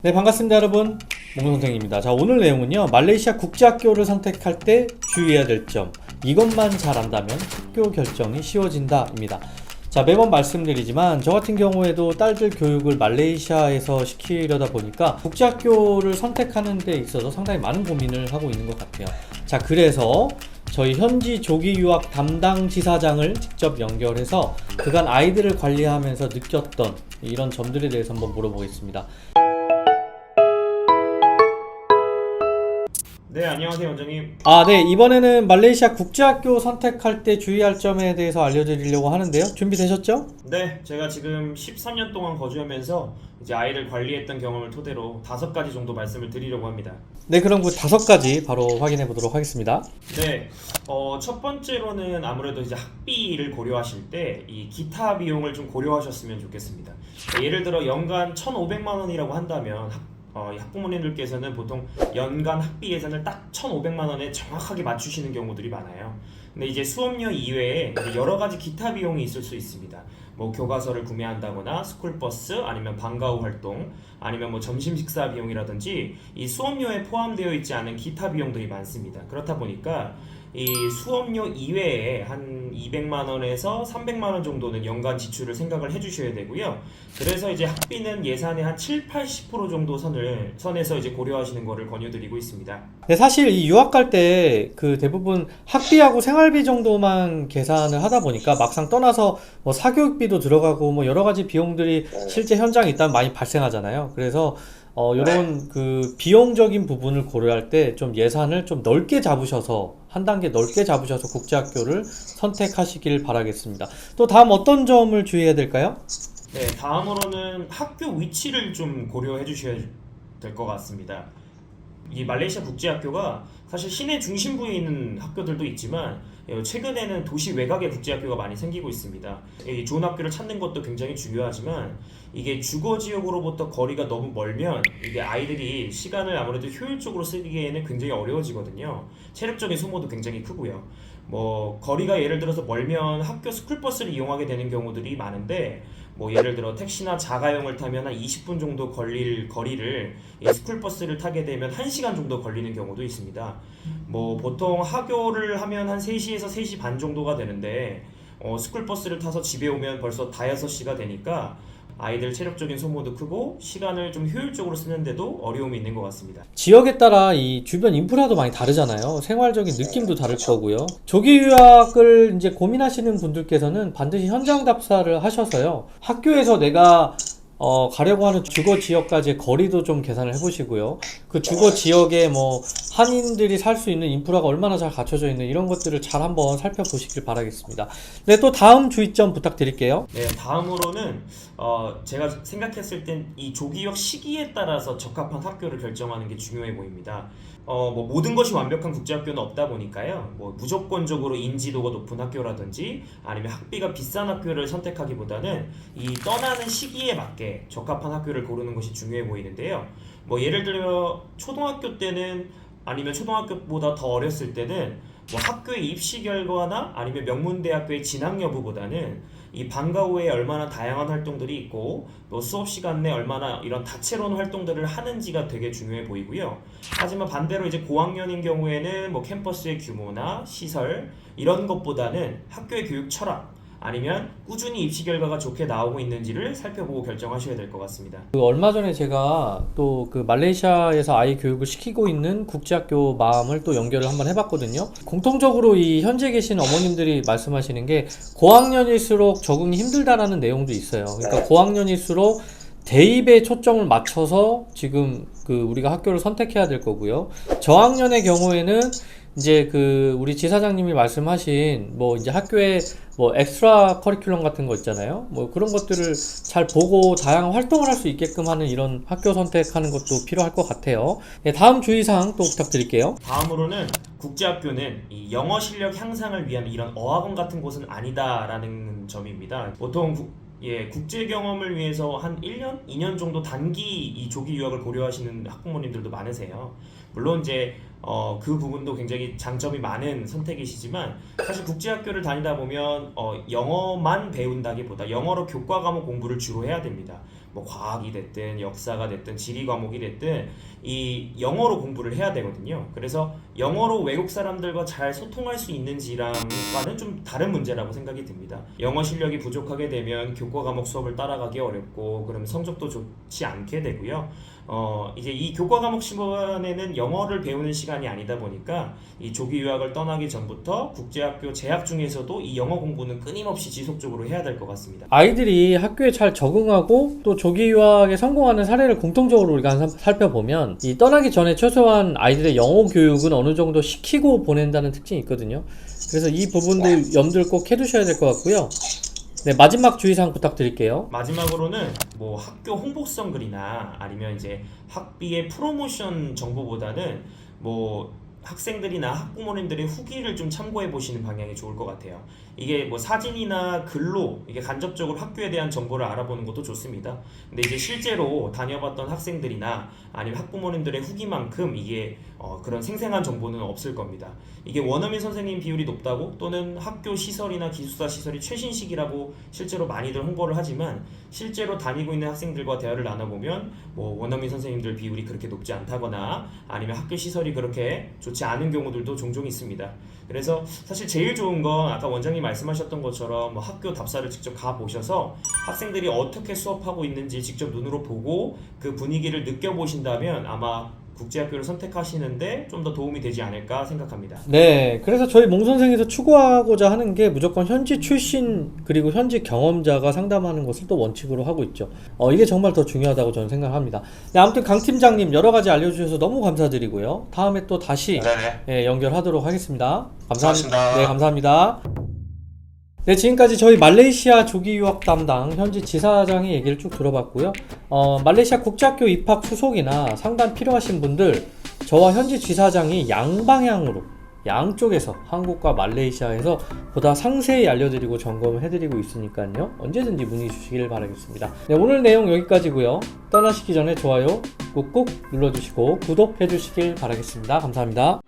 네, 반갑습니다 여러분, 몽선생입니다. 자, 오늘 내용은요, 말레이시아 국제학교를 선택할 때 주의해야 될 점, 이것만 잘 안다면 학교 결정이 쉬워진다 입니다. 자, 매번 말씀드리지만 저 같은 경우에도 딸들 교육을 말레이시아에서 시키려다 보니까 국제학교를 선택하는 데 있어서 상당히 많은 고민을 하고 있는 것 같아요. 자, 그래서 저희 현지 조기 유학 담당 지사장을 직접 연결해서 그간 아이들을 관리하면서 느꼈던 이런 점들에 대해서 한번 물어보겠습니다. 네, 안녕하세요, 원장님. 네. 이번에는 말레이시아 국제학교 선택할 때 주의할 점에 대해서 알려드리려고 하는데요. 준비되셨죠? 네, 제가 지금 13년 동안 거주하면서 이제 아이를 관리했던 경험을 토대로 5가지 정도 말씀을 드리려고 합니다. 네, 그럼 그 5가지 바로 확인해 보도록 하겠습니다. 네, 첫 번째로는 아무래도 이제 학비를 고려하실 때 이 기타 비용을 좀 고려하셨으면 좋겠습니다. 예를 들어 연간 1,500만 원이라고 한다면 이 학부모님들께서는 보통 연간 학비 예산을 딱 1,500만 원에 정확하게 맞추시는 경우들이 많아요. 근데 이제 수업료 이외에 이제 여러 가지 기타 비용이 있을 수 있습니다. 뭐 교과서를 구매한다거나 스쿨버스 아니면 방과 후 활동 아니면 뭐 점심 식사 비용이라든지 이 수업료에 포함되어 있지 않은 기타 비용들이 많습니다. 그렇다 보니까 이 수업료 이외에 한 200만 원에서 300만 원 정도는 연간 지출을 생각을 해주셔야 되고요. 그래서 이제 학비는 예산의 한 7, 80% 정도 선에서 이제 고려하시는 거를 권유드리고 있습니다. 네, 사실 이 유학 갈 때 그 대부분 학비하고 생활비 정도만 계산을 하다 보니까 막상 떠나서 뭐 사교육비도 들어가고 뭐 여러 가지 비용들이 실제 현장에 있다면 많이 발생하잖아요. 그래서 이런 그 비용적인 부분을 고려할 때 좀 예산을 좀 넓게 잡으셔서 한 단계 넓게 잡으셔서 국제학교를 선택하시길 바라겠습니다. 또 다음 어떤 점을 주의해야 될까요? 네, 다음으로는 학교 위치를 좀 고려해 주셔야 될 것 같습니다. 이 말레이시아 국제학교가 사실 시내 중심부에 있는 학교들도 있지만 최근에는 도시 외곽의 국제학교가 많이 생기고 있습니다. 이 좋은 학교를 찾는 것도 굉장히 중요하지만 이게 주거 지역으로부터 거리가 너무 멀면 이게 아이들이 시간을 아무래도 효율적으로 쓰기에는 굉장히 어려워지거든요. 체력적인 소모도 굉장히 크고요. 뭐 거리가 예를 들어서 멀면 학교 스쿨버스를 이용하게 되는 경우들이 많은데 뭐 예를 들어 택시나 자가용을 타면 한 20분 정도 걸릴 거리를 이 스쿨버스를 타게 되면 1시간 정도 걸리는 경우도 있습니다. 뭐 보통 하교를 하면 한 3시에서 3시 반 정도가 되는데 스쿨버스를 타서 집에 오면 벌써 5-6시가 되니까 아이들 체력적인 소모도 크고 시간을 좀 효율적으로 쓰는데도 어려움이 있는 것 같습니다. 지역에 따라 이 주변 인프라도 많이 다르잖아요. 생활적인 느낌도 다를 거고요. 조기 유학을 이제 고민하시는 분들께서는 반드시 현장 답사를 하셔서요. 학교에서 내가 가려고 하는 주거 지역까지의 거리도 좀 계산을 해보시고요. 그 주거 지역에 뭐 한인들이 살 수 있는 인프라가 얼마나 잘 갖춰져 있는 이런 것들을 잘 한번 살펴보시길 바라겠습니다. 네, 또 다음 주의점 부탁드릴게요. 네, 다음으로는 제가 생각했을 땐 이 조기역 시기에 따라서 적합한 학교를 결정하는 게 중요해 보입니다. 뭐 모든 것이 완벽한 국제학교는 없다 보니까요. 뭐 무조건적으로 인지도가 높은 학교라든지 아니면 학비가 비싼 학교를 선택하기보다는 이 떠나는 시기에 맞게 적합한 학교를 고르는 것이 중요해 보이는데요. 뭐 예를 들어 초등학교 때는 아니면 초등학교보다 더 어렸을 때는 뭐 학교의 입시 결과나 아니면 명문대학교의 진학 여부보다는 이 방과 후에 얼마나 다양한 활동들이 있고 또 수업 시간 내 얼마나 이런 다채로운 활동들을 하는지가 되게 중요해 보이고요. 하지만 반대로 이제 고학년인 경우에는 뭐 캠퍼스의 규모나 시설 이런 것보다는 학교의 교육 철학 아니면 꾸준히 입시 결과가 좋게 나오고 있는지를 살펴보고 결정하셔야 될 것 같습니다. 그 얼마 전에 제가 또 그 말레이시아에서 아이 교육을 시키고 있는 국제학교 마음을 또 연결을 한번 해봤거든요. 공통적으로 이 현재 계신 어머님들이 말씀하시는 게 고학년일수록 적응이 힘들다라는 내용도 있어요. 그러니까 고학년일수록 대입에 초점을 맞춰서 지금 그 우리가 학교를 선택해야 될 거고요. 저학년의 경우에는 이제 그 우리 지사장님이 말씀하신 뭐 이제 학교에 뭐 엑스트라 커리큘럼 같은 거 있잖아요. 뭐 그런 것들을 잘 보고 다양한 활동을 할 수 있게끔 하는 이런 학교 선택하는 것도 필요할 것 같아요. 네, 다음 주의사항 또 부탁드릴게요. 다음으로는 국제학교는 이 영어 실력 향상을 위한 이런 어학원 같은 곳은 아니다라는 점입니다. 보통 국제 경험을 위해서 한 1년, 2년 정도 단기 이 조기 유학을 고려하시는 학부모님들도 많으세요. 물론 이제 그 부분도 굉장히 장점이 많은 선택이시지만 사실 국제학교를 다니다 보면 영어만 배운다기보다 영어로 교과 과목 공부를 주로 해야 됩니다. 뭐 과학이 됐든 역사가 됐든 지리 과목이 됐든 이 영어로 공부를 해야 되거든요. 그래서 영어로 외국 사람들과 잘 소통할 수 있는지랑과는 좀 다른 문제라고 생각이 듭니다. 영어 실력이 부족하게 되면 교과 과목 수업을 따라가기 어렵고 그럼 성적도 좋지 않게 되고요. 이제 이 교과 과목 시간에는 영어를 배우는 시간이 아니다 보니까 이 조기 유학을 떠나기 전부터 국제학교 재학 중에서도 이 영어 공부는 끊임없이 지속적으로 해야 될 것 같습니다. 아이들이 학교에 잘 적응하고 또 조기 유학에 성공하는 사례를 공통적으로 우리가 살펴보면 이 떠나기 전에 최소한 아이들의 영어 교육은 어느 정도 시키고 보낸다는 특징이 있거든요. 그래서 이 부분도 염두를 꼭 해두셔야 될 것 같고요. 네, 마지막 주의사항 부탁드릴게요. 마지막으로는 뭐 학교 홍보성 글이나 아니면 이제 학비의 프로모션 정보보다는 뭐 학생들이나 학부모님들의 후기를 좀 참고해 보시는 방향이 좋을 것 같아요. 이게 뭐 사진이나 글로 이게 간접적으로 학교에 대한 정보를 알아보는 것도 좋습니다. 근데 이제 실제로 다녀봤던 학생들이나 아니면 학부모님들의 후기만큼 이게 그런 생생한 정보는 없을 겁니다. 이게 원어민 선생님 비율이 높다고 또는 학교 시설이나 기숙사 시설이 최신식이라고 실제로 많이들 홍보를 하지만 실제로 다니고 있는 학생들과 대화를 나눠보면 뭐 원어민 선생님들 비율이 그렇게 높지 않다거나 아니면 학교 시설이 그렇게 좋지 않은 경우들도 종종 있습니다. 그래서 사실 제일 좋은 건 아까 원장님 말씀하셨던 것처럼 뭐 학교 답사를 직접 가보셔서 학생들이 어떻게 수업하고 있는지 직접 눈으로 보고 그 분위기를 느껴보신다면 아마 국제학교를 선택하시는데 좀 더 도움이 되지 않을까 생각합니다. 네, 그래서 저희 몽선생에서 추구하고자 하는 게 무조건 현지 출신 그리고 현지 경험자가 상담하는 것을 또 원칙으로 하고 있죠. 이게 정말 더 중요하다고 저는 생각합니다. 네, 아무튼 강 팀장님 여러 가지 알려주셔서 너무 감사드리고요. 다음에 또 다시 연결하도록 하겠습니다. 감사합니다. 네, 감사합니다. 네, 지금까지 저희 말레이시아 조기 유학 담당 현지 지사장의 얘기를 쭉 들어봤고요. 말레이시아 국제학교 입학 수속이나 상담 필요하신 분들 저와 현지 지사장이 양방향으로 양쪽에서 한국과 말레이시아에서 보다 상세히 알려드리고 점검을 해드리고 있으니까요. 언제든지 문의 주시길 바라겠습니다. 네, 오늘 내용 여기까지고요. 떠나시기 전에 좋아요 꾹꾹 눌러주시고 구독해주시길 바라겠습니다. 감사합니다.